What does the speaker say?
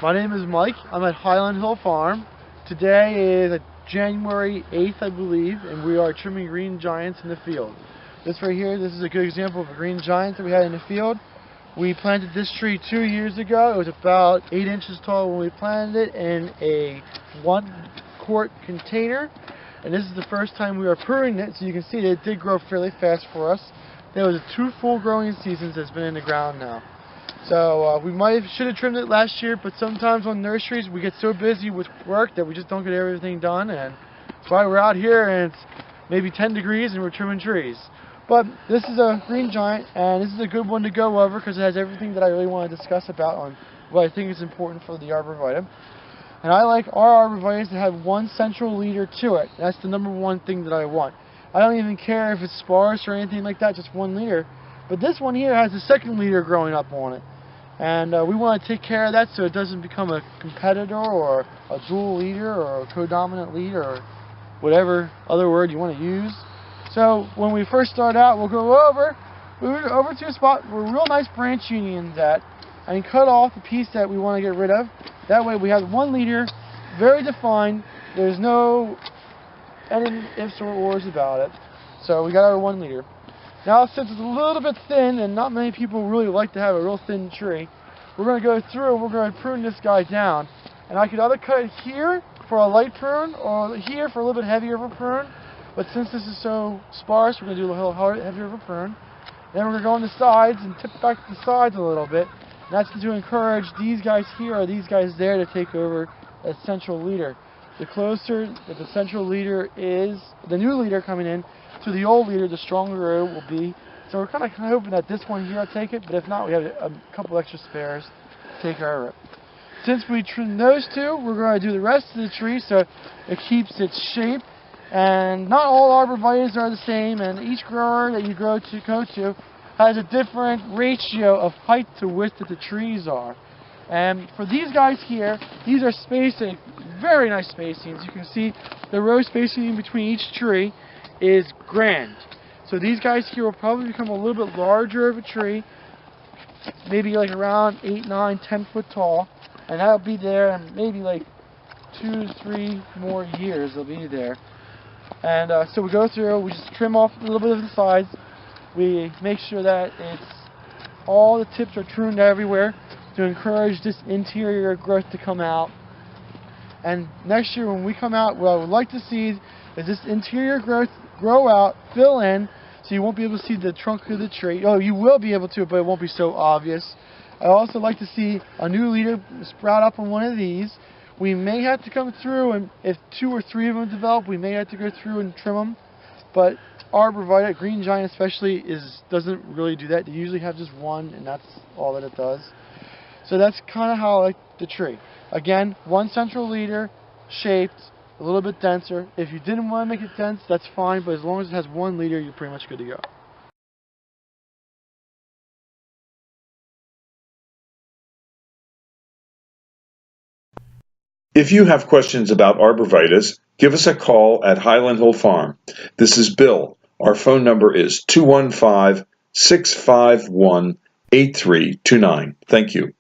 My name is Mike. I'm at Highland Hill Farm. Today is January 8th, I believe, and we are trimming green giants in the field. This right here, this is a good example of a green giant that we had in the field. We planted this tree 2 years ago. It was about 8 inches tall when we planted it in a 1-quart container. And this is the first time we are pruning it, so you can see that it did grow fairly fast for us. There was 2 full growing seasons that's been in the ground now. So we should have trimmed it last year, but sometimes on nurseries we get so busy with work that we just don't get everything done, and that's why we're out here and it's maybe 10 degrees and we're trimming trees. But this is a green giant, and this is a good one to go over because it has everything that I really want to discuss about on what I think is important for the arborvitae. And I like our arborvitaes to have one central leader to it. That's the #1 thing that I want. I don't even care if it's sparse or anything like that, just one leader. But this one here has a second leader growing up on it. And we want to take care of that so it doesn't become a competitor or a dual leader or a co-dominant leader or whatever other word you want to use. So when we first start out, we'll go over to a spot where real nice branch union's at and cut off the piece that we want to get rid of. That way we have one leader, very defined. There's no any ifs or ors about it. So we got our one leader. Now, since it's a little bit thin, and not many people really like to have a real thin tree, we're going to go through and we're going to prune this guy down. And I could either cut it here for a light prune, or here for a little bit heavier of a prune. But since this is so sparse, we're going to do a little heavier of a prune. Then we're going to go on the sides and tip back the sides a little bit. And that's to encourage these guys here or these guys there to take over as central leader. The closer that the central leader is, the new leader coming in, to the old leader, the stronger it will be. So we're kind of hoping that this one here will take it, but if not, we have a couple extra spares to take over it. Since we trimmed those two, we're going to do the rest of the tree so it keeps its shape. And not all arborvitaes are the same, and each grower that you go to has a different ratio of height to width that the trees are. And for these guys here, these are spaced in very nice spacings. You can see the row spacing in between each tree is grand. So these guys here will probably become a little bit larger of a tree, maybe like around 8, 9, 10 foot tall, and that'll be there in maybe like 2 to 3 more years they'll be there. And so we go through, we just trim off a little bit of the sides, we make sure that all the tips are pruned everywhere to encourage this interior growth to come out. And next year when we come out, what I would like to see is this interior growth grow out, fill in, so you won't be able to see the trunk of the tree. Oh, you will be able to, but it won't be so obvious. I also like to see a new leader sprout up on one of these. We may have to come through, and if 2 or 3 of them develop, we may have to go through and trim them. But arborvitae, green giant especially, doesn't really do that. They usually have just one, and that's all that it does. So that's kind of how I like the tree. Again, one central leader, shaped, a little bit denser. If you didn't want to make it dense, that's fine, but as long as it has one leader, you're pretty much good to go. If you have questions about arborvitaes, give us a call at Highland Hill Farm. This is Bill. Our phone number is 215-651-8329. Thank you.